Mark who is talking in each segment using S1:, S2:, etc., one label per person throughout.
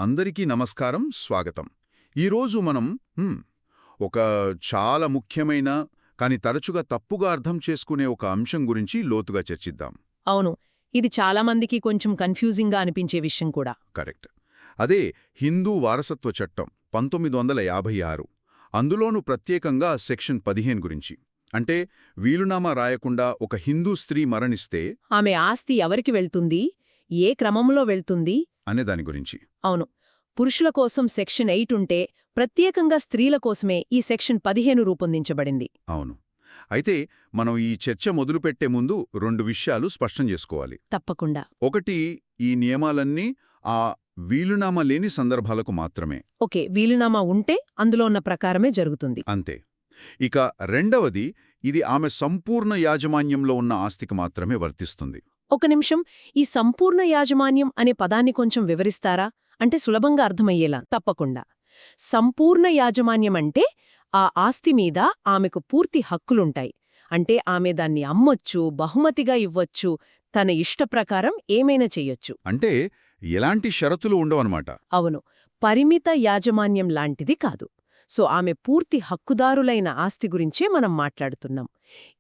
S1: అందరికీ నమస్కారం, స్వాగతం. ఈరోజు మనం ఒక చాలా ముఖ్యమైన కాని తరచుగా తప్పుగా అర్థం చేసుకునే ఒక అంశం గురించి లోతుగా చర్చిద్దాం.
S2: అవును, ఇది చాలామందికి కొంచెం కన్ఫ్యూజింగ్గా అనిపించే విషయం కూడా.
S1: కరెక్ట్. అదే హిందూ వారసత్వ చట్టం 1956. అందులోనూ ప్రత్యేకంగా సెక్షన్ 15 గురించి. అంటే వీలునామా రాయకుండా ఒక హిందూ స్త్రీ మరణిస్తే
S2: ఆమె ఆస్తి ఎవరికి వెళ్తుంది, ఏ క్రమంలో వెళ్తుంది
S1: అనే దాని గురించి.
S2: అవును, పురుషుల కోసం సెక్షన్ 8 ఉంటే ప్రత్యేకంగా స్త్రీల కోసమే ఈ సెక్షన్ 15 రూపొందించబడింది.
S1: అవును. అయితే మనం ఈ చర్చ మొదలుపెట్టే ముందు 2 విషయాలు స్పష్టం చేసుకోవాలి.
S2: తప్పకుండా.
S1: ఒకటి, ఈ నియమాలన్నీ ఆ వీలునామా లేని సందర్భాలకు మాత్రమే.
S2: ఓకే, వీలునామా ఉంటే అందులో ఉన్న ప్రకారమే జరుగుతుంది.
S1: అంతే. ఇక రెండవది, ఇది ఆమె సంపూర్ణ యాజమాన్యంలో ఉన్న ఆస్తికి మాత్రమే వర్తిస్తుంది.
S2: ఒక నిమిషం, ఈ సంపూర్ణ యాజమాన్యం అనే పదాన్ని కొంచెం వివరిస్తారా? అంటే సులభంగా అర్థమయ్యేలా. తప్పకుండా. సంపూర్ణ యాజమాన్యం అంటే ఆ ఆస్తి మీద ఆమెకు పూర్తి హక్కులుంటాయి. అంటే ఆమె దాన్ని అమ్మొచ్చు, బహుమతిగా ఇవ్వొచ్చు, తన ఇష్టప్రకారం ఏమైనా చెయ్యొచ్చు.
S1: అంటే ఎలాంటి షరతులు ఉండవన్నమాట.
S2: అవును, పరిమిత యాజమాన్యం లాంటిది కాదు. సో ఆమె పూర్తి హక్కుదారులైన ఆస్తి గురించే మనం మాట్లాడుతున్నాం.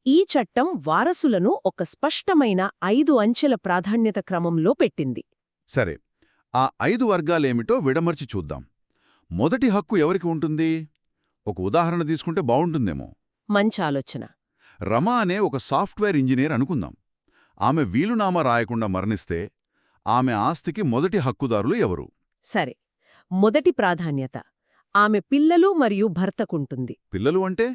S2: ఈ చట్టం వారసులను ఒక స్పష్టమైన 5 అంచెల ప్రాధాన్యత క్రమంలో పెట్టింది.
S1: సరే, ఆ 5 వర్గాలేమిటో విడమర్చి చూద్దాం. మొదటి హక్కు ఎవరికి ఉంటుంది? ఒక ఉదాహరణ తీసుకుంటే బావుంటుందేమో.
S2: మంచి ఆలోచన.
S1: రమ అనే ఒక సాఫ్ట్వేర్ ఇంజనీర్ అనుకుందాం. ఆమె వీలునామా రాయకుండా మరణిస్తే ఆమె ఆస్తికి మొదటి హక్కుదారులు ఎవరు?
S2: సరే, మొదటి ప్రాధాన్యత ఆమె పిల్లలు మరియు భర్తకుంటుంది.
S1: పిల్లలు అంటే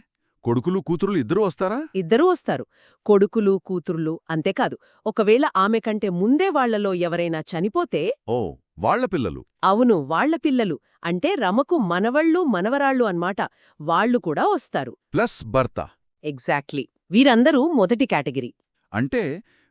S1: కొడుకులు కూతురులు ఇద్దరూ వస్తారా?
S2: ఇద్దరూ వస్తారు. కొడుకులు, కూతుర్లు. అంతేకాదు, ఒకవేళ ఆమె కంటే ముందే వాళ్లలో ఎవరైనా చనిపోతే
S1: ఓ, వాళ్ల పిల్లలు.
S2: అవును, వాళ్ల పిల్లలు. అంటే రమకు మనవళ్ళు, మనవరాళ్ళు అన్మాట. వాళ్లు కూడా వస్తారు.
S1: ప్లస్ భర్త.
S2: ఎగ్జాక్ట్లీ. వీరందరూ మొదటి కేటగిరీ.
S1: అంటే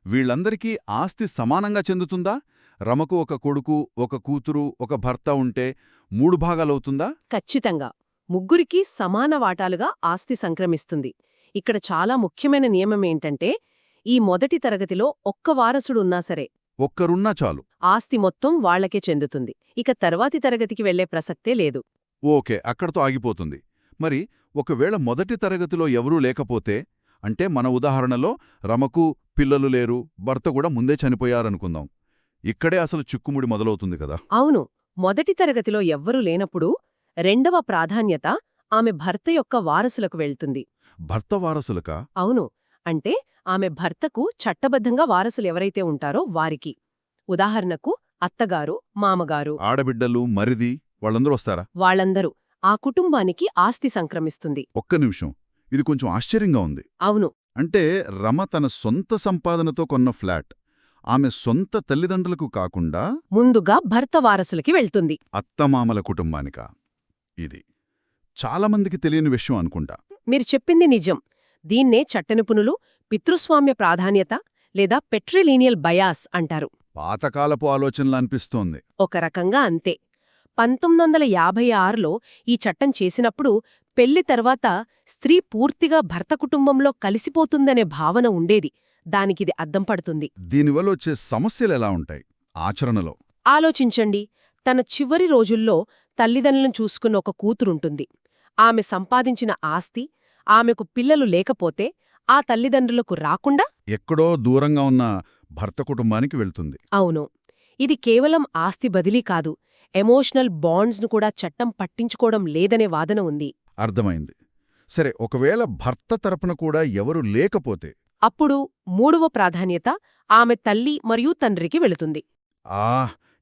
S1: వీళ్లందరికీ ఆస్తి సమానంగా చెందుతుందా? రమకు ఒక కొడుకు, ఒక కూతురు, ఒక భర్త ఉంటే 3 భాగాలవుతుందా?
S2: ఖచ్చితంగా. ముగ్గురికి సమాన వాటాలుగా ఆస్తి సంక్రమిస్తుంది. ఇక్కడ చాలా ముఖ్యమైన నియమమేంటంటే, ఈ మొదటి తరగతిలో ఒక్క వారసుడున్నా సరే,
S1: ఒక్కరున్నా చాలు,
S2: ఆస్తి మొత్తం వాళ్లకే చెందుతుంది. ఇక తర్వాతి తరగతికి వెళ్లే ప్రసక్తే లేదు.
S1: ఓకే, అక్కడతో ఆగిపోతుంది. మరి ఒకవేళ మొదటి తరగతిలో ఎవరూ లేకపోతే, అంటే మన ఉదాహరణలో రమకు పిల్లలు లేరు, భర్త కూడా ముందే చనిపోయారనుకుందాం. ఇక్కడే అసలు చిక్కుముడి మొదలవుతుంది కదా.
S2: అవును, మొదటి తరగతిలో ఎవ్వరూ లేనప్పుడు రెండవ ప్రాధాన్యత ఆమె భర్త యొక్క వారసులకు వెళ్తుంది.
S1: భర్త వారసులకా?
S2: అవును, అంటే ఆమె భర్తకు చట్టబద్ధంగా వారసులెవరైతే ఉంటారో వారికి. ఉదాహరణకు అత్తగారు, మామగారు,
S1: ఆడబిడ్డలు, మరిది, వాళ్ళందరూ వస్తారా?
S2: వాళ్లందరూ. ఆ కుటుంబానికి ఆస్తి సంక్రమిస్తుంది.
S1: ఒక్క నిమిషం, ఇది కొంచెం ఆశ్చర్యంగా ఉంది.
S2: అవును.
S1: అంటే రమ తన సొంత సంపాదనతో కొన్న ఫ్లాట్ ఆమె సొంత తల్లిదండ్రులకు కాకుండా
S2: ముందుగా భర్త వారసులకి వెళ్తుంది.
S1: అత్తమామల కుటుంబానికా? ఇది చాలామందికి తెలియని విషయం అనుకుంటా.
S2: మీరు చెప్పింది నిజం. దీన్నే చట్టనిపుణులు పితృస్వామ్య ప్రాధాన్యత లేదా పెట్రిలీనియల్ బయాస్ అంటారు.
S1: పాతకాలపు ఆలోచనలు అనిపిస్తోంది.
S2: ఒక రకంగా అంతే. 1956లో ఈ చట్టం చేసినప్పుడు పెళ్లి తర్వాత స్త్రీ పూర్తిగా భర్త కుటుంబంలో కలిసిపోతుందనే భావన ఉండేది. దానికిది అద్దం పడుతుంది.
S1: దీనివల్ల వచ్చే సమస్యలెలా ఉంటాయి ఆచరణలో?
S2: ఆలోచించండి. తన చివరి రోజుల్లో తల్లిదండ్రులను చూసుకున్న ఒక కూతురుంటుంది. ఆమె సంపాదించిన ఆస్తి ఆమెకు పిల్లలు లేకపోతే ఆ తల్లిదండ్రులకు రాకుండా
S1: ఎక్కడో దూరంగా ఉన్న భర్త కుటుంబానికి వెళ్తుంది.
S2: అవును, ఇది కేవలం ఆస్తి బదిలీ కాదు, ఎమోషనల్ బాండ్స్ను కూడా చట్టం పట్టించుకోవడం లేదనే వాదన ఉంది.
S1: అర్థమైంది. సరే, ఒకవేళ భర్త తరపున కూడా ఎవరు లేకపోతే?
S2: అప్పుడు మూడవ ప్రాధాన్యత ఆమె తల్లి మరియు తండ్రికి వెళుతుంది.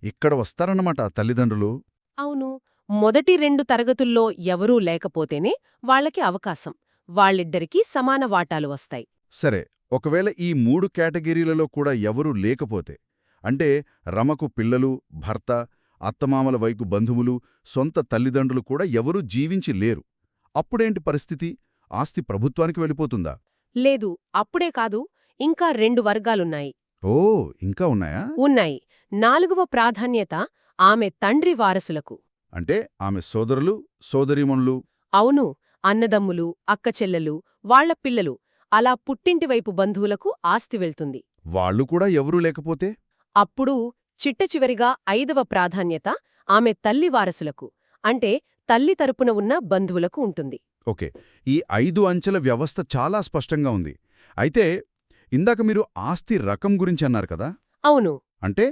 S1: ఇక్కడ వస్తారన్నమాట తల్లిదండ్రులు.
S2: అవును, మొదటి 2 తరగతుల్లో ఎవరూ లేకపోతేనే వాళ్లకి అవకాశం. వాళ్ళిద్దరికీ సమాన వాటాలు వస్తాయి.
S1: సరే, ఒకవేళ ఈ 3 కేటగిరీలలో కూడా ఎవరూ లేకపోతే, అంటే రమకు పిల్లలు, భర్త, అత్తమామల వైపు బంధువులు, సొంత తల్లిదండ్రులు కూడా ఎవరూ జీవించి లేరు, అప్పుడేంటి పరిస్థితి? ఆస్తి ప్రభుత్వానికి వెళ్ళిపోతుందా?
S2: లేదు, అప్పుడే కాదు, ఇంకా 2 వర్గాలున్నాయి.
S1: ఓ, ఇంకా ఉన్నాయా?
S2: ఉన్నాయి. 4వ ప్రాధాన్యత ఆమె తండ్రి వారసులకు.
S1: అంటే ఆమె సోదరులు, సోదరీమణులు.
S2: అవును, అన్నదమ్ములు, అక్కచెల్లెలు, వాళ్ల పిల్లలు, అలా పుట్టింటివైపు బంధువులకు ఆస్తి వెళ్తుంది.
S1: వాళ్ళు కూడా ఎవరూ లేకపోతే?
S2: అప్పుడు చిట్టచివరిగా 5వ ప్రాధాన్యత ఆమె తల్లి వారసులకు అంటే తల్లి తరపున ఉన్న బంధువులకు ఉంటుంది.
S1: ఓకే, ఈ 5 అంచెల వ్యవస్థ చాలా స్పష్టంగా ఉంది. అయితే ఇందాక మీరు ఆస్తి రకం గురించి అన్నారు కదా,
S2: అవును.
S1: అంటే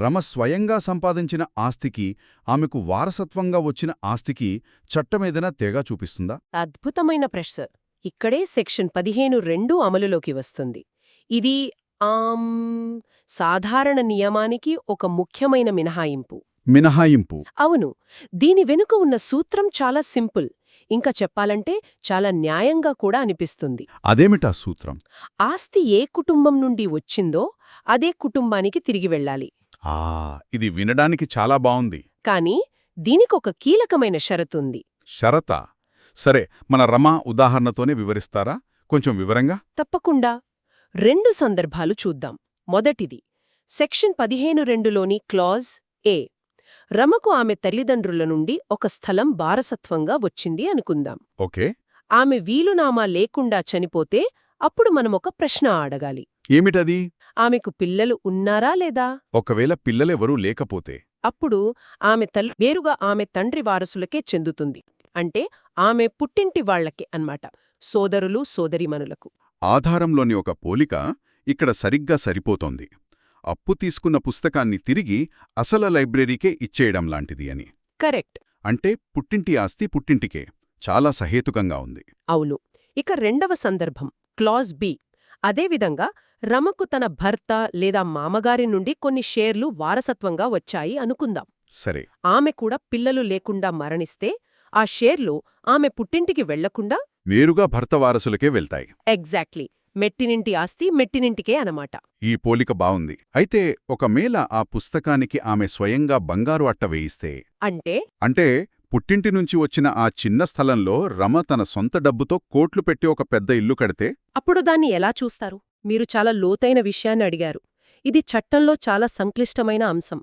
S1: రమ స్వయంగా సంపాదించిన ఆస్తికి, ఆమెకు వారసత్వంగా వచ్చిన ఆస్తికి చట్టమేదైనా తేడా చూపిస్తుందా?
S2: అద్భుతమైన ప్రశ్న. ఇక్కడే సెక్షన్ 15(2) అమలులోకి వస్తుంది. ఇది సాధారణ నియమానికి ఒక ముఖ్యమైన మినహాయింపు.
S1: మినహాయింపు.
S2: అవును. దీని వెనుక ఉన్న సూత్రం చాలా సింపుల్. ఇంకా చెప్పాలంటే చాలా న్యాయంగా కూడా అనిపిస్తుంది.
S1: అదేమిటా సూత్రం?
S2: ఆస్తి ఏ కుటుంబం నుండి వచ్చిందో అదే కుటుంబానికి తిరిగి వెళ్ళాలి.
S1: ఇది వినడానికి చాలా బావుంది.
S2: కానీ దీనికొక కీలకమైన షరతుంది.
S1: షరతా? సరే, మన రమా ఉదాహరణతోనే వివరిస్తారా కొంచెం వివరంగా?
S2: తప్పకుండా. 2 సందర్భాలు చూద్దాం. మొదటిది సెక్షన్ 15(2)లోని క్లాజ్ ఏ. రమకు ఆమె తల్లిదండ్రుల నుండి ఒక స్థలం వారసత్వంగా వచ్చింది అనుకుందాం.
S1: ఓకే.
S2: ఆమె వీలునామా లేకుండా చనిపోతే అప్పుడు మనమొక ప్రశ్న అడగాలి.
S1: ఏమిటది?
S2: ఆమెకు పిల్లలు ఉన్నారా లేదా?
S1: ఒకవేళ పిల్లలెవరూ లేకపోతే?
S2: అప్పుడు ఆమె తల్లి వేరుగా ఆమె తండ్రి వారసులకే చెందుతుంది. అంటే ఆమె పుట్టింటి వాళ్లకే అన్నమాట, సోదరులు సోదరీమణులకు.
S1: ఆధారంలోని ఒక పోలిక ఇక్కడ సరిగ్గా సరిపోతోంది. అప్పు తీసుకున్న పుస్తకాన్ని తిరిగి అసలు లైబ్రరీకే ఇచ్చేయడం లాంటిది అని.
S2: కరెక్ట్.
S1: అంటే పుట్టింటి ఆస్తి పుట్టింటికే. చాలా సహేతుకంగా ఉంది.
S2: అవును. ఇక 2వ సందర్భం క్లాజ్ బి. అదేవిధంగా రమకు తన భర్త లేదా మామగారి నుండి కొన్ని షేర్లు వారసత్వంగా వచ్చాయి అనుకుందాం.
S1: సరే.
S2: ఆమె కూడా పిల్లలు లేకుండా మరణిస్తే ఆ షేర్లు ఆమె పుట్టింటికి వెళ్లకుండా
S1: నేరుగా భర్త వారసులకే వెళ్తాయి.
S2: ఎగ్జాక్ట్లీ. మెట్టినింటి ఆస్తి మెట్టినింటికే అనమాట.
S1: ఈ పోలిక బావుంది. అయితే ఒకవేళ ఆ పుస్తకానికి ఆమె స్వయంగా బంగారు అట్ట వేయిస్తే? అంటే పుట్టింటి నుంచి వచ్చిన ఆ చిన్న స్థలంలో రమ తన సొంత డబ్బుతో కోట్లు పెట్టి ఒక పెద్ద ఇల్లు కడితే?
S2: అప్పుడు దాన్ని ఎలా చూస్తారు? మీరు చాలా లోతైన విషయాన్ని అడిగారు. ఇది చట్టంలో చాలా సంక్లిష్టమైన అంశం.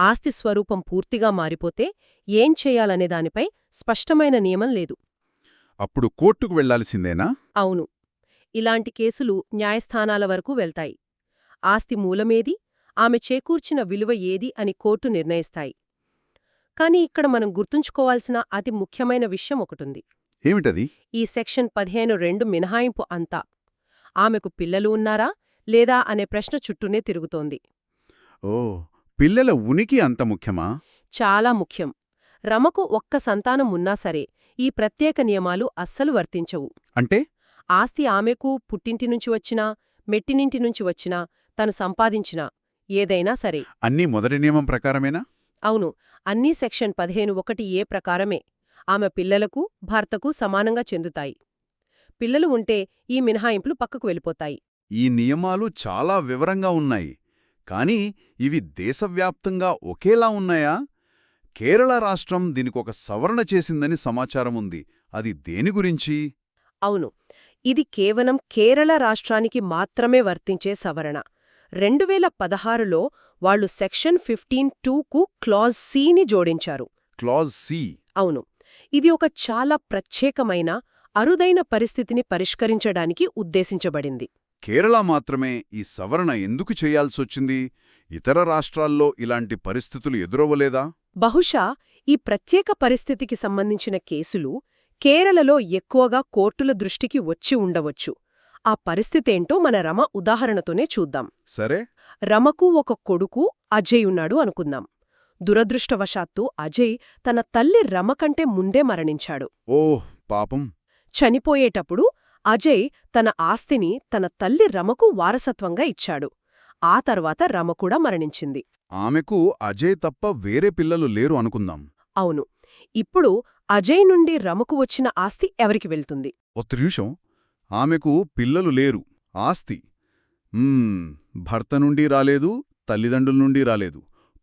S2: ఆస్తి స్వరూపం పూర్తిగా మారిపోతే ఏం చేయాలనే దానిపై స్పష్టమైన నియమం లేదు.
S1: అప్పుడు కోర్టుకు వెళ్లాల్సిందేనా?
S2: అవును. ఇలాంటి కేసులు న్యాయస్థానాల వరకు వెళ్తాయి. ఆస్తి మూలమేది, ఆమె చేకూర్చిన విలువ ఏది అని కోర్టు నిర్ణయిస్తాయి. కానీ ఇక్కడ మనం గుర్తుంచుకోవాల్సిన అతి ముఖ్యమైన విషయం ఒకటుంది.
S1: ఏమిటది?
S2: ఈ సెక్షన్ 15(2) మినహాయింపు అంతా ఆమెకు పిల్లలు ఉన్నారా లేదా అనే ప్రశ్న చుట్టూనే తిరుగుతోంది.
S1: పిల్లల ఉనికి అంత ముఖ్యమా?
S2: చాలా ముఖ్యం. రమకు ఒక్క సంతానం ఉన్నా సరే ఈ ప్రత్యేక నియమాలు అస్సలు వర్తించవు.
S1: అంటే
S2: ఆస్తి ఆమెకు పుట్టింటి నుంచి వచ్చినా మెట్టినింటి నుంచి వచ్చినా తను సంపాదించినా ఏదైనా సరే
S1: అన్నీ మొదటి నియమం ప్రకారమేనా?
S2: అవును. అన్నీ సెక్షన్ 15(1)(a) ప్రకారమే. ఆమె పిల్లలకు భర్తకు సమానంగా చెందుతాయి. పిల్లలు ఉంటే ఈ మినహాయింపులు పక్కకు వెళ్ళిపోతాయి.
S1: ఈ నియమాలు చాలా వివరంగా ఉన్నాయి. కానీ ఇవి దేశవ్యాప్తంగా ఒకేలా ఉన్నాయా? కేరళ రాష్ట్రం దీనికొక సవరణ చేసిందని సమాచారం ఉంది. అది దేని గురించి?
S2: అవును. ఇది కేవలం కేరళ రాష్ట్రానికి మాత్రమే వర్తించే సవరణ. 2016లో వాళ్లు సెక్షన్ 15(2)కు క్లాజ్ సిని జోడించారు.
S1: Clause C?
S2: అవును. ఇది ఒక చాలా ప్రత్యేకమైన అరుదైన పరిస్థితిని పరిష్కరించడానికి ఉద్దేశించబడింది.
S1: కేరళ మాత్రమే ఈ సవరణ ఎందుకు చేయాల్సొచ్చింది? ఇతర రాష్ట్రాల్లో ఇలాంటి పరిస్థితులు ఎదురవ్వలేదా?
S2: బహుశా ఈ ప్రత్యేక పరిస్థితికి సంబంధించిన కేసులు కేరళలో ఎక్కువగా కోర్టుల దృష్టికి వచ్చి ఉండవచ్చు. ఆ పరిస్థితేంటో మన రమ ఉదాహరణతోనే చూద్దాం.
S1: సరే.
S2: రమకు ఒక కొడుకు అజయ్ ఉన్నాడు అనుకుందాం. దురదృష్టవశాత్తు అజయ్ తన తల్లి రమ కంటే ముందే మరణించాడు.
S1: ఓహ్ పాపం.
S2: చనిపోయేటప్పుడు అజయ్ తన ఆస్తిని తన తల్లి రమకు వారసత్వంగా ఇచ్చాడు. ఆ తర్వాత రమ కూడా మరణించింది.
S1: ఆమెకు అజయ్ తప్ప వేరే పిల్లలు లేరు అనుకుందాం.
S2: అవును. ఇప్పుడు అజయ్ నుండి రమకు వచ్చిన ఆస్తి ఎవరికి వెళ్తుంది?
S1: ఒక్క నిమిషం. ఆమెకు పిల్లలు లేరు. ఆస్తి భర్త నుండి రాలేదు, తల్లిదండ్రుల నుండి రాలేదు,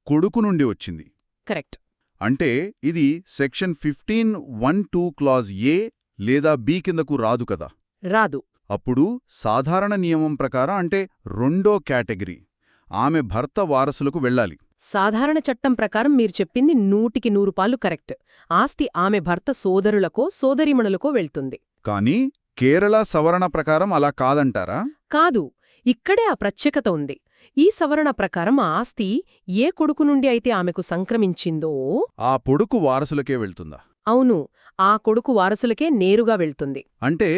S1: కొడుకు నుండి వచ్చింది.
S2: కరెక్ట్.
S1: అంటే ఇది సెక్షన్ 15(1)(2) క్లాజ్ ఏ లేదా బి కిందకు రాదు కదా?
S2: రాదు.
S1: అప్పుడు సాధారణ నియమం ప్రకారం అంటే రెండో కేటగిరీ ఆమె భర్త వారసులకు వెళ్ళాలి.
S2: సాధారణ చట్టం ప్రకారం మీరు చెప్పింది 100% కరెక్ట్. ఆస్తి ఆమె భర్త సోదరులకో సోదరీమణులకో వెళ్తుంది.
S1: కానీ కేరళ సవరణ ప్రకారం అలా కాదంటారా?
S2: కాదు. ఇక్కడే ఆ ప్రత్యేకత ఉంది. ఈ సవరణ ప్రకారం ఆ ఆస్తి ఏ కొడుకు నుండి అయితే ఆమెకు సంక్రమించిందో
S1: ఆ పొడుకు వారసులకే వెళ్తుందా?
S2: అవును, ఆ కొడుకు వారసులకే నేరుగా వెళ్తుంది.
S1: అంటే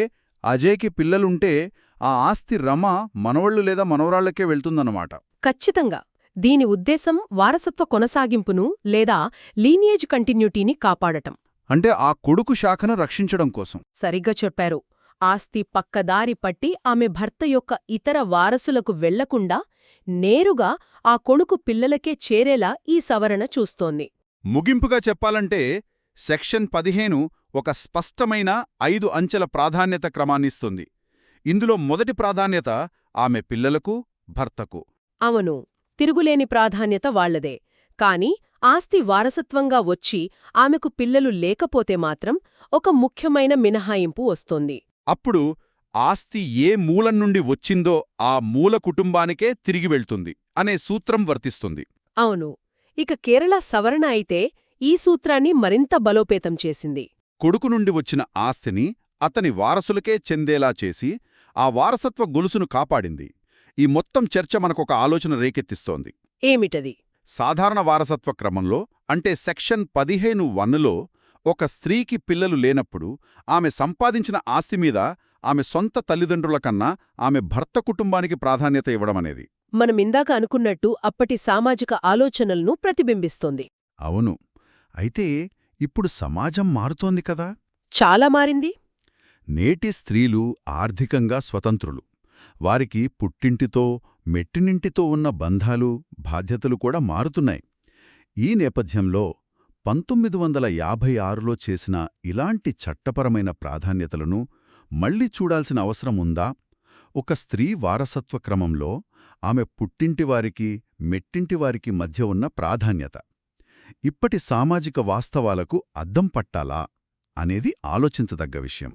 S1: అజయ్కి పిల్లలుంటే ఆ ఆస్తి రమ మనవళ్ళు లేదా మనవరాళ్లకే వెళ్తుందన్నమాట.
S2: ఖచ్చితంగా. దీని ఉద్దేశం వారసత్వ కొనసాగింపును లేదా లీనియేజ్ కంటిన్యూటీని కాపాడటం.
S1: అంటే ఆ కొడుకు శాఖను రక్షించడం కోసం.
S2: సరిగ్గా చెప్పారు. ఆస్తి పక్కదారి పట్టి ఆమె భర్త యొక్క ఇతర వారసులకు వెళ్లకుండా నేరుగా ఆ కొడుకు పిల్లలకే చేరేలా ఈ సవరణ చూస్తోంది.
S1: ముగింపుగా చెప్పాలంటే సెక్షన్ 15 ఒక స్పష్టమైన 5 అంచెల ప్రాధాన్యత క్రమాన్నిస్తుంది. ఇందులో మొదటి ప్రాధాన్యత ఆమె పిల్లలకు, భర్తకు.
S2: అవును, తిరుగులేని ప్రాధాన్యత వాళ్లదే. కాని ఆస్తి వారసత్వంగా వచ్చి ఆమెకు పిల్లలు లేకపోతే మాత్రం ఒక ముఖ్యమైన మినహాయింపు వస్తోంది.
S1: అప్పుడు ఆస్తి ఏ మూలం నుండి వచ్చిందో ఆ మూల కుటుంబానికే తిరిగి వెళ్తుంది అనే సూత్రం వర్తిస్తుంది.
S2: అవును, ఇక కేరళ సవరణ అయితే ఈ సూత్రాన్ని మరింత బలోపేతం చేసింది.
S1: కొడుకు నుండి వచ్చిన ఆస్తిని అతని వారసులకే చెందేలా చేసి ఆ వారసత్వ గొలుసును కాపాడింది. ఈ మొత్తం చర్చ మనకొక ఆలోచన రేకెత్తిస్తోంది.
S2: ఏమిటది?
S1: సాధారణ వారసత్వ క్రమంలో అంటే సెక్షన్ 15(1)లో ఒక స్త్రీకి పిల్లలు లేనప్పుడు ఆమె సంపాదించిన ఆస్తిమీద ఆమె సొంత తల్లిదండ్రుల కన్నా ఆమె భర్త కుటుంబానికి ప్రాధాన్యత ఇవ్వడమనేది.
S2: మనమిందాక అనుకున్నట్టు అప్పటి సామాజిక ఆలోచనలను ప్రతిబింబిస్తోంది.
S1: అవును. అయితే ఇప్పుడు సమాజం మారుతోంది కదా.
S2: చాలా మారింది.
S1: నేటి స్త్రీలు ఆర్థికంగా స్వతంత్రులు. వారికి పుట్టింటితో, మెట్టినింటితో ఉన్న బంధాలు, బాధ్యతలు కూడా మారుతున్నాయి. ఈ నేపథ్యంలో 1956లో చేసిన ఇలాంటి చట్టపరమైన ప్రాధాన్యతలను మళ్లీ చూడాల్సిన అవసరముందా? ఒక స్త్రీ వారసత్వ క్రమంలో ఆమె పుట్టింటివారికి, మెట్టింటివారికి మధ్య ఉన్న ప్రాధాన్యత ఇప్పటి సామాజిక వాస్తవాలకు అద్దం పట్టాలా అనేది ఆలోచించదగ్గ విషయం.